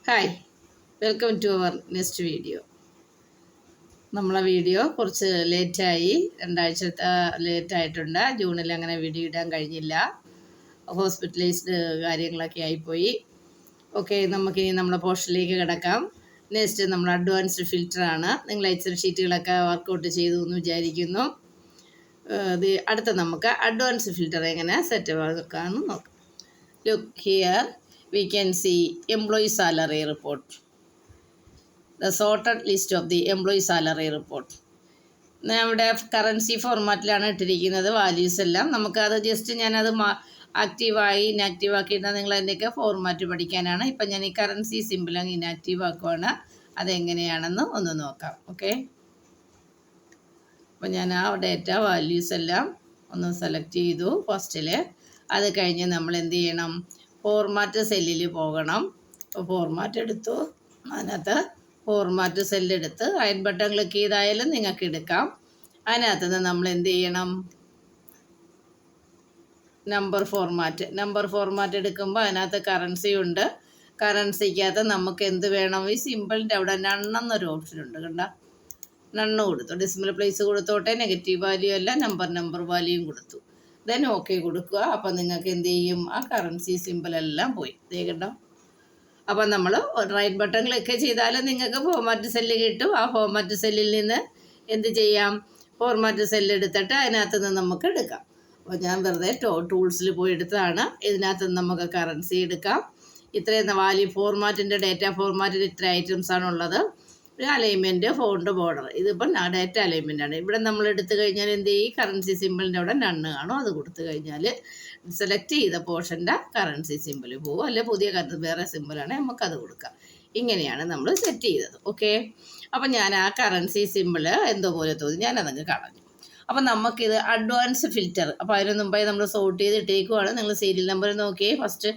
Hi, welcome to our next video. നമ്മളെ video കുറച്ച് ലേറ്റായി, 2 ആഴ്ചത്തെ ലേറ്റായിട്ടുണ്ട്. ജൂണിൽ അങ്ങനെ വീഡിയോ ഇടാൻ കഴിഞ്ഞില്ല, ഹോസ്പിറ്റലൈസ്ഡ് കാര്യങ്ങളൊക്കെ ആയിപ്പോയി. ഓക്കെ, നമുക്കിനി നമ്മളെ പോർഷനിലേക്ക് കിടക്കാം. നെക്സ്റ്റ് നമ്മൾ അഡ്വാൻസ്ഡ് ഫിൽറ്ററാണ്. നിങ്ങൾ എക്സൽ ഷീറ്റുകളൊക്കെ വർക്കൗട്ട് ചെയ്തു എന്ന് വിചാരിക്കുന്നു. അടുത്ത നമുക്ക് അഡ്വാൻസ്ഡ് ഫിൽറ്റർ എങ്ങനെ സെറ്റ് ആക്കാമെന്ന് നോക്കാം. Look here, we can see employee salary report, the sorted list of the employee salary report. നമ്മുടെ കറൻസി ഫോർമാറ്റിലാണ് ഇട്ടിരിക്കുന്നത് വാല്യൂസ് എല്ലാം. നമുക്കത് ജസ്റ്റ് ഞാനത് ആക്റ്റീവായി ഇനാക്റ്റീവ് ആക്കിയിരുന്നാൽ നിങ്ങൾ അതിൻ്റെയൊക്കെ ഫോർമാറ്റ് പഠിക്കാനാണ്. ഇപ്പം ഞാൻ ഈ കറൻസി സിമ്പിൾ അങ്ങ് ഇനാക്റ്റീവ് ആക്കുവാണ്. അതെങ്ങനെയാണെന്ന് ഒന്ന് നോക്കാം. ഓക്കെ, അപ്പം ഞാൻ ആ ഡേറ്റ വാല്യൂസ് എല്ലാം ഒന്ന് സെലക്ട് ചെയ്തു ഫസ്റ്റിൽ. അത് കഴിഞ്ഞ് നമ്മൾ എന്ത് ചെയ്യണം, ഫോർമാറ്റ് സെല്ലിൽ പോകണം. ഫോർമാറ്റ് എടുത്തു, അതിനകത്ത് ഫോർമാറ്റ് സെല്ലെടുത്ത് റൈറ്റ് ബട്ടൺ ക്ലിക്ക് ചെയ്തായാലും നിങ്ങൾക്ക് എടുക്കാം. അതിനകത്ത് നിന്ന് നമ്മൾ എന്ത് ചെയ്യണം, നമ്പർ ഫോർമാറ്റ് എടുക്കുമ്പോൾ അതിനകത്ത് കറൻസി ഉണ്ട്. കറൻസിക്കകത്ത് നമുക്ക് എന്ത് വേണം, ഈ സിമ്പിളിൻ്റെ അവിടെ നണ്ണെന്നൊരു ഓപ്ഷൻ ഉണ്ട്, കണ്ട, നണ്ണ് കൊടുത്തു. ഡെസിമൽ പ്ലേസ് കൊടുത്തോട്ടെ, നെഗറ്റീവ് വാല്യൂ അല്ല, നമ്പർ വാല്യൂയും കൊടുത്തു. ദെൻ ഓക്കെ കൊടുക്കുക. അപ്പം നിങ്ങൾക്ക് എന്ത് ചെയ്യും, ആ കറൻസി സിമ്പിളെല്ലാം പോയി. ദേ കണ്ടോ. അപ്പം നമ്മൾ റൈറ്റ് ബട്ടൺ ക്ലിക്ക് ചെയ്താൽ നിങ്ങൾക്ക് ഫോർമാറ്റ് സെല്ല് കിട്ടും. ആ ഫോർമാറ്റ് സെല്ലിൽ നിന്ന് എന്ത് ചെയ്യാം, ഫോർമാറ്റ് സെല്ല് എടുത്തിട്ട് അതിനകത്ത് നിന്ന് നമുക്ക് എടുക്കാം. അപ്പോൾ ഞാൻ വെറുതെ ടൂൾസിൽ പോയി എടുത്തതാണ്. ഇതിനകത്ത് നിന്ന് നമുക്ക് കറൻസി എടുക്കാം. ഇത്രയും വാല്യൂ ഫോർമാറ്റിൻ്റെ ഡേറ്റ ഫോർമാറ്റിൽ ഇത്ര ഐറ്റംസ് ആണുള്ളത്. ഒരു അലൈൻമെൻറ്റ്, ഫോണ്ട്, ബോർഡർ. ഇതിപ്പം ഡേറ്റ അലൈൻമെൻ്റ് ആണ്. ഇവിടെ നമ്മൾ എടുത്തു കഴിഞ്ഞാൽ എന്ത് ചെയ്യും, കറൻസി സിമ്പിളിൻ്റെ അവിടെ നണ്ണ് കാണും. അത് കൊടുത്തു കഴിഞ്ഞാൽ സെലക്ട് ചെയ്ത പോർഷൻ്റെ കറൻസി സിമ്പിൾ പോകും. അല്ലെ പുതിയ വേറെ സിമ്പിളാണ്, നമുക്കത് കൊടുക്കാം. ഇങ്ങനെയാണ് നമ്മൾ സെറ്റ് ചെയ്തത്. ഓക്കെ, അപ്പം ഞാൻ ആ കറൻസി സിമ്പിൾ എന്തോ പോലെ തോന്നി, ഞാനതങ്ങ് കളഞ്ഞു. അപ്പം നമുക്കിത് അഡ്വാൻസ് ഫിൽറ്റർ. അപ്പോൾ അതിന് മുമ്പായി നമ്മൾ സോർട്ട് ചെയ്ത് ഇട്ടേക്കുവാണ്. നിങ്ങൾ സീരിയൽ നമ്പർ നോക്കിയേ, ഫസ്റ്റ്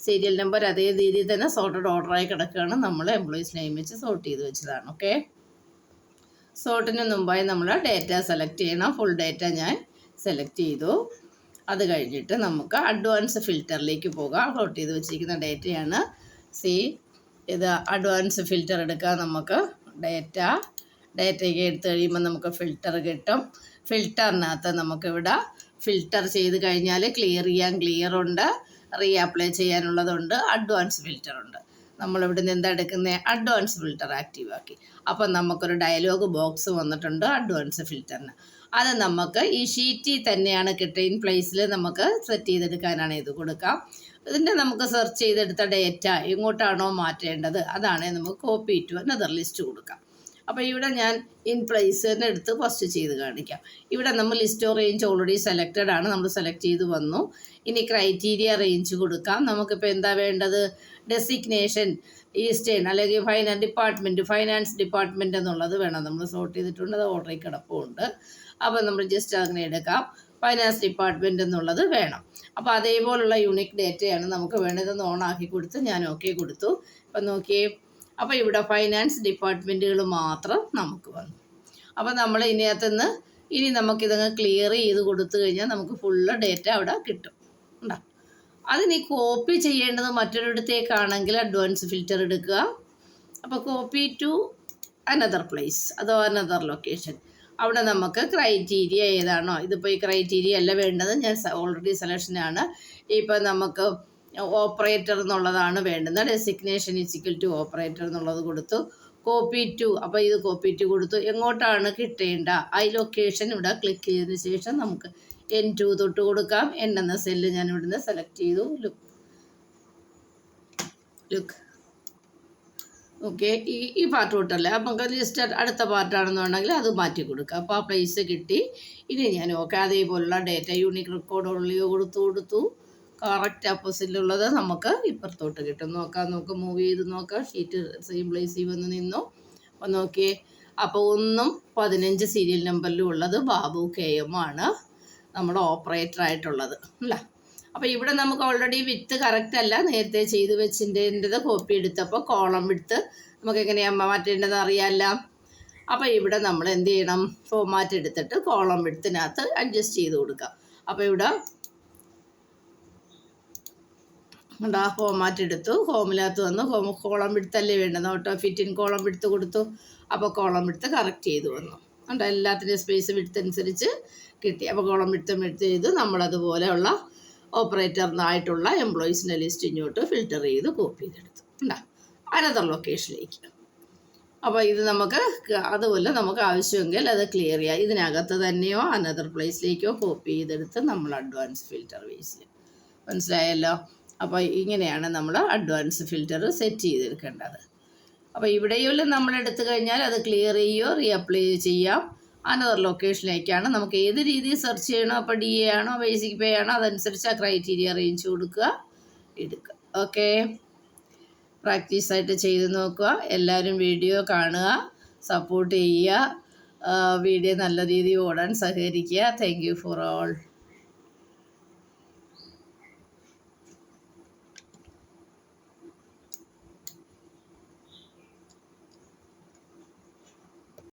സീരിയൽ നമ്പർ അതേ രീതിയിൽ തന്നെ സോർട്ടഡ് ഓർഡറായി കിടക്കുകയാണ്. നമ്മൾ എംപ്ലോയീസ് നെയിം വെച്ച് സോർട്ട് ചെയ്ത് വെച്ചതാണ്. ഓക്കെ, സോർട്ടിന് മുമ്പായി നമ്മൾ ഡേറ്റ സെലക്ട് ചെയ്യണം. ഫുൾ ഡേറ്റ ഞാൻ സെലക്ട് ചെയ്തു. അത് കഴിഞ്ഞിട്ട് നമുക്ക് അഡ്വാൻസ് ഫിൽറ്ററിലേക്ക് പോകാം. സോർട്ട് ചെയ്ത് വെച്ചിരിക്കുന്ന ഡേറ്റയാണ്. ഇത് അഡ്വാൻസ് ഫിൽറ്റർ എടുക്കാം. നമുക്ക് ഡേറ്റയ്ക്ക് എടുത്തു കഴിയുമ്പോൾ നമുക്ക് ഫിൽറ്റർ കിട്ടും. ഫിൽറ്ററിനകത്ത് നമുക്കിവിടെ ഫിൽറ്റർ ചെയ്ത് കഴിഞ്ഞാൽ ക്ലിയർ ചെയ്യാൻ ക്ലിയറുണ്ട്, റീഅപ്ലൈ ചെയ്യാനുള്ളതുണ്ട്, അഡ്വാൻസ് ഫിൽറ്ററുണ്ട്. നമ്മളിവിടെ നിന്ന് എന്താ എടുക്കുന്നത്, അഡ്വാൻസ് ഫിൽറ്റർ ആക്റ്റീവ് ആക്കി. അപ്പം നമുക്കൊരു ഡയലോഗ് ബോക്സ് വന്നിട്ടുണ്ട് അഡ്വാൻസ് ഫിൽറ്ററിന്. അത് നമുക്ക് ഈ ഷീറ്റിൽ തന്നെയാണ് കിട്ടുക. ഇൻ പ്ലേസിൽ നമുക്ക് സെറ്റ് ചെയ്തെടുക്കാനാണ് ഇത് കൊടുക്കാം. ഇതിൻ്റെ നമുക്ക് സെർച്ച് ചെയ്തെടുത്ത ഡേറ്റ എങ്ങോട്ടാണോ മാറ്റേണ്ടത് അതാണ് നമുക്ക് കോപ്പി ടു അനദർ ലിസ്റ്റ് കൊടുക്കാം. അപ്പോൾ ഇവിടെ ഞാൻ ഇൻ പ്ലേസ് തന്നെ എടുത്ത് ഫസ്റ്റ് ചെയ്ത് കാണിക്കാം. ഇവിടെ നമ്മൾ ലിസ്റ്റ് റേഞ്ച് ഓൾറെഡി സെലക്റ്റഡ് ആണ്, നമ്മൾ സെലക്ട് ചെയ്ത് വന്നു. ഇനി ക്രൈറ്റീരിയ റേഞ്ച് കൊടുക്കാം. നമുക്കിപ്പോൾ എന്താ വേണ്ടത്, ഡെസിഗ്നേഷൻ ഈസ്റ്റേൺ അല്ലെങ്കിൽ ഫൈനാൻസ് ഡിപ്പാർട്ട്മെൻറ്റ് എന്നുള്ളത് വേണം. നമ്മൾ സോർട്ട് ചെയ്തിട്ടുണ്ട്, അത് ഓർഡറിൽ കിടപ്പുണ്ട്. അപ്പോൾ നമ്മൾ ജസ്റ്റ് അങ്ങനെ എടുക്കാം, ഫൈനാൻസ് ഡിപ്പാർട്ട്മെൻറ്റ് എന്നുള്ളത് വേണം. അപ്പോൾ അതേപോലുള്ള യൂണിക് ഡേറ്റയാണ് നമുക്ക് വേണ്ടതെന്ന് ഓണാക്കി കൊടുത്ത് ഞാൻ ഓക്കെ കൊടുത്തു. അപ്പം നോക്കിയേ, അപ്പോൾ ഇവിടെ ഫൈനാൻസ് ഡിപ്പാർട്ട്മെൻറ്റുകൾ മാത്രം നമുക്ക് വന്നു. അപ്പോൾ നമ്മൾ ഇതിനകത്തുനിന്ന് ഇനി നമുക്കിതങ്ങ് ക്ലിയർ ചെയ്ത് കൊടുത്തു കഴിഞ്ഞാൽ നമുക്ക് ഫുള്ള് ഡേറ്റ അവിടെ കിട്ടും. ഉണ്ടോ, അതിന് കോപ്പി ചെയ്യേണ്ടത് മറ്റൊരിടത്തേക്കാണെങ്കിൽ അഡ്വാൻസ് ഫിൽറ്റർ എടുക്കുക. അപ്പോൾ കോപ്പി ടു അനദർ പ്ലേസ്, അതോ അനദർ ലൊക്കേഷൻ. അവിടെ നമുക്ക് ക്രൈറ്റീരിയ ഏതാണോ, ഇതിപ്പോൾ ഈ ക്രൈറ്റീരിയ അല്ല വേണ്ടത്, ഞാൻ ഓൾറെഡി സെലക്ഷനാണ്. ഇപ്പോൾ നമുക്ക് ഓപ്പറേറ്റർ എന്നുള്ളതാണ് വേണ്ടുന്നത്. ഡെസിഗ്നേഷൻ ഈക്വൽ ടു ഓപ്പറേറ്റർ എന്നുള്ളത് കൊടുത്തു. കോപ്പി ടു, അപ്പോൾ ഇത് കോപ്പി ടു കൊടുത്തു. എങ്ങോട്ടാണ് കിട്ടേണ്ട ആ ലൊക്കേഷൻ ഇവിടെ ക്ലിക്ക് ചെയ്തതിന് ശേഷം നമുക്ക് N2 തൊട്ട് കൊടുക്കാം. N എന്ന സെല്ല് ഞാൻ ഇവിടുന്ന് സെലക്ട് ചെയ്തു. ലുക്ക് ഓക്കെ, ഈ പാർട്ട് തൊട്ടല്ലേ, അപ്പം നമുക്ക് ജസ്റ്റ് അടുത്ത പാർട്ടാണെന്നുണ്ടെങ്കിൽ അത് മാറ്റി കൊടുക്കുക. അപ്പോൾ ആ പ്ലേസ് കിട്ടി. ഇനി ഞാൻ ഓക്കെ അതേപോലുള്ള ഡേറ്റ യൂണിക് റെക്കോർഡ് ഉള്ളിയോ കൊടുത്തു. കറക്റ്റ് ഓപ്പോസിറ്റിലുള്ളത് നമുക്ക് ഇപ്പുറത്തോട്ട് കിട്ടും. നമുക്ക് മൂവ് ചെയ്ത് നോക്കാം. ഷീറ്റ് സെയിം പ്ലേസിൽ വന്ന് നിന്നു. അപ്പോൾ നോക്കിയേ, അപ്പോൾ 1ഉം 15 സീരിയൽ നമ്പറിലും ഉള്ളത് ബാബു KM ആണ് നമ്മുടെ ഓപ്പറേറ്റർ ആയിട്ടുള്ളത് അല്ല. അപ്പോൾ ഇവിടെ നമുക്ക് ഓൾറെഡി വിത്ത് കറക്റ്റ് അല്ല, നേരത്തെ ചെയ്ത് വെച്ചിൻ്റെത് കോപ്പി എടുത്തപ്പോൾ കോളം എടുത്ത് നമുക്ക് എങ്ങനെയാണ് മാറ്റേണ്ടതെന്ന് അറിയാമല്ല. അപ്പോൾ ഇവിടെ നമ്മൾ എന്ത് ചെയ്യണം, ഫോർമാറ്റ് എടുത്തിട്ട് കോളം എടുത്തിനകത്ത് അഡ്ജസ്റ്റ് ചെയ്ത് കൊടുക്കാം. അപ്പോൾ ഇവിടെ ആ ഫോമാറ്റ് എടുത്തു. ഹോമിനകത്ത് വന്നു. കോളം വിടുത്തല്ലേ വേണ്ടത്, ഓട്ടോ ഫിറ്റിൻ കോളം വിടുത്ത് കൊടുത്തു. അപ്പോൾ കോളം വിടുത്ത് കറക്റ്റ് ചെയ്തു വന്നു. ഉണ്ട്, എല്ലാത്തിൻ്റെയും സ്പേസ് വിടുത്തനുസരിച്ച് കിട്ടി. അപ്പോൾ കോളം വിടുത്തും ചെയ്ത് നമ്മളതുപോലെയുള്ള ഓപ്പറേറ്ററിനായിട്ടുള്ള എംപ്ലോയീസിൻ്റെ ലിസ്റ്റ് ഇങ്ങോട്ട് ഫിൽറ്റർ ചെയ്ത് കോപ്പി ചെയ്തെടുത്തു. ഉണ്ടാ അനദർ ലൊക്കേഷനിലേക്ക്. അപ്പോൾ ഇത് നമുക്ക് അതുപോലെ നമുക്ക് ആവശ്യമെങ്കിൽ അത് ക്ലിയർ ചെയ്യാം. ഇതിനകത്ത് തന്നെയോ അനദർ പ്ലേസിലേക്കോ കോപ്പി ചെയ്തെടുത്ത് നമ്മൾ അഡ്വാൻസ് ഫിൽറ്റർ യൂസ് ചെയ്യാം. മനസ്സിലായല്ലോ? അപ്പോൾ ഇങ്ങനെയാണ് നമ്മൾ അഡ്വാൻസ് ഫിൽറ്റർ സെറ്റ് ചെയ്തെടുക്കേണ്ടത്. അപ്പോൾ ഇവിടെയും നമ്മൾ എടുത്തു കഴിഞ്ഞാൽ അത് ക്ലിയർ ചെയ്യുകയോ റീഅപ്ലൈ ചെയ്യാം. അനദർ ലൊക്കേഷനിലേക്കാണ് നമുക്ക് ഏത് രീതിയിൽ സെർച്ച് ചെയ്യണോ, അപ്പോൾ DA ആണോ ബേസിക് പേ ആണോ അതനുസരിച്ച് ആ ക്രൈറ്റീരിയ റേഞ്ച് കൊടുക്കുക, എടുക്കുക. ഓക്കെ, പ്രാക്ടീസായിട്ട് ചെയ്ത് നോക്കുക. എല്ലാവരും വീഡിയോ കാണുക, സപ്പോർട്ട് ചെയ്യുക, വീഡിയോ നല്ല രീതിയിൽ ഓടാൻ സഹകരിക്കുക. Thank you for all.